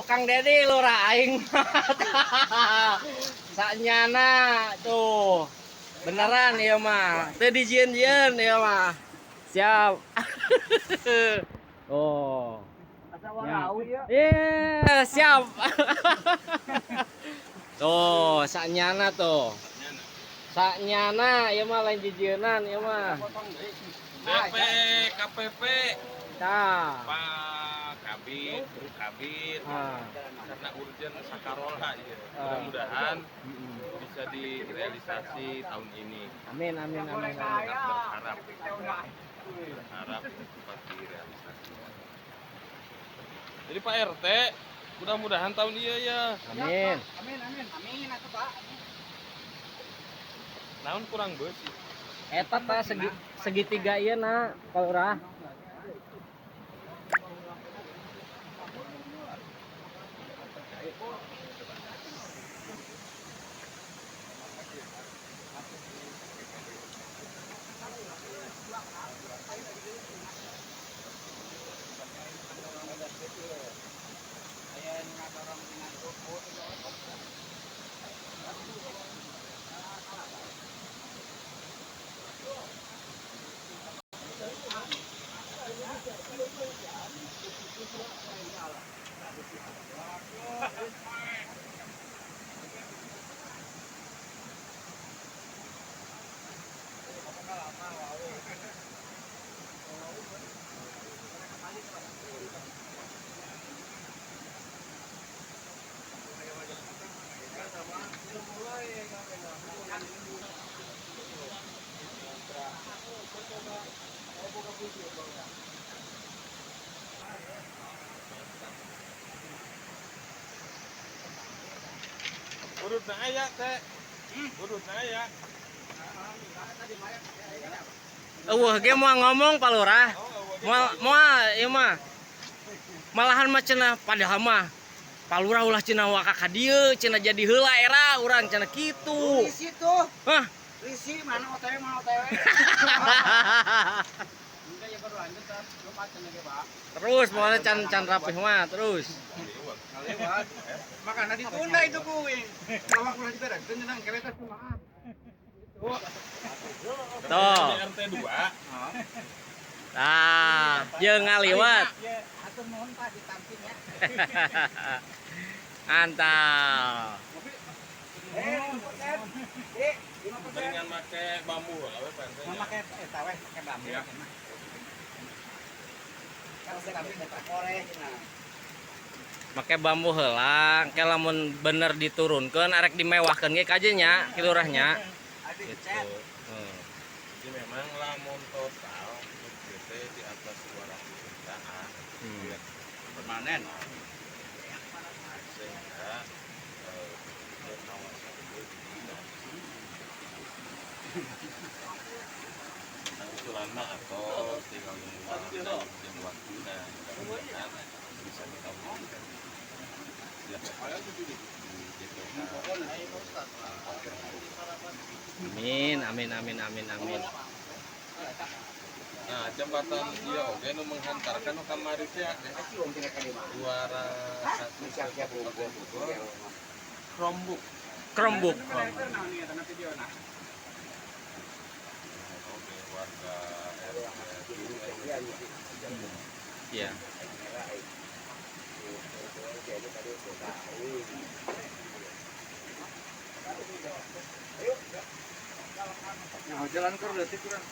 Tuh, Kang Dedi lurah aing. Saknyana tuh. Beneran ya mah. Teu dijieun-jieun ya mah. Siap. Oh. Iya, siap. Tuh, saknyana tuh. Saknyana ya mah lain jijienan ya mah. DP KPP Tah. Pak Kabit, Bu Kabit, karena urgen Sakarola ya. Mudah-mudahan bisa direalisasi tahun ini. Amin, amin, amin, amin. Berharap cepat direalisasi. Jadi Pak RT, mudah-mudahan tahun iya ya. Amin. Amin atuh Pak. Naon kurang beus. Eta teh segitiga ieu na, Pak Lurah. Urutna aya teh. Urutna aya. Eueuh ge moal ngomong Pak Lurah. Moal ieu mah. Malahan mah cenah padahal mah Pak Lurah ulah cenah waka ka dieu, cenah jadi heula era urang cenah kitu. Risi tuh. Hah? Risi mana OTW. Enggak ya baru lanjut kan. Lu pacan lagi, Pak. Terus moalnya can rapih mah terus. Lewat. Makanya ditunda itu kuing. Kalau ulah dibereskeun cenah kereta kumaha. Tuh. RT 2. Nah, jeung ngaliwat. Atuh mohon Pak ditamping ya. Mantap. Dengan make bambu lah we Pak RT. Make eta we make bambu. Kalau kami dapat koreh cenah. Make bambu heula, ke lamun bener diturunkeun arek dimewahkeun ge ka nya, ki lurahnya. Gitu. Jadi memang lamun total BT di atas 200 jutaan. Permanen. Sehingga pengawasan itu usulan mah atau tinggal menunggu waktunya bisa kita buktikan. Amin. Nah, jembatan dia oke nu menghantarkan ke Malaysia 201 Chromebook. Chromebook. Oke, warga Iya. Nah, jalan keur leutik urang.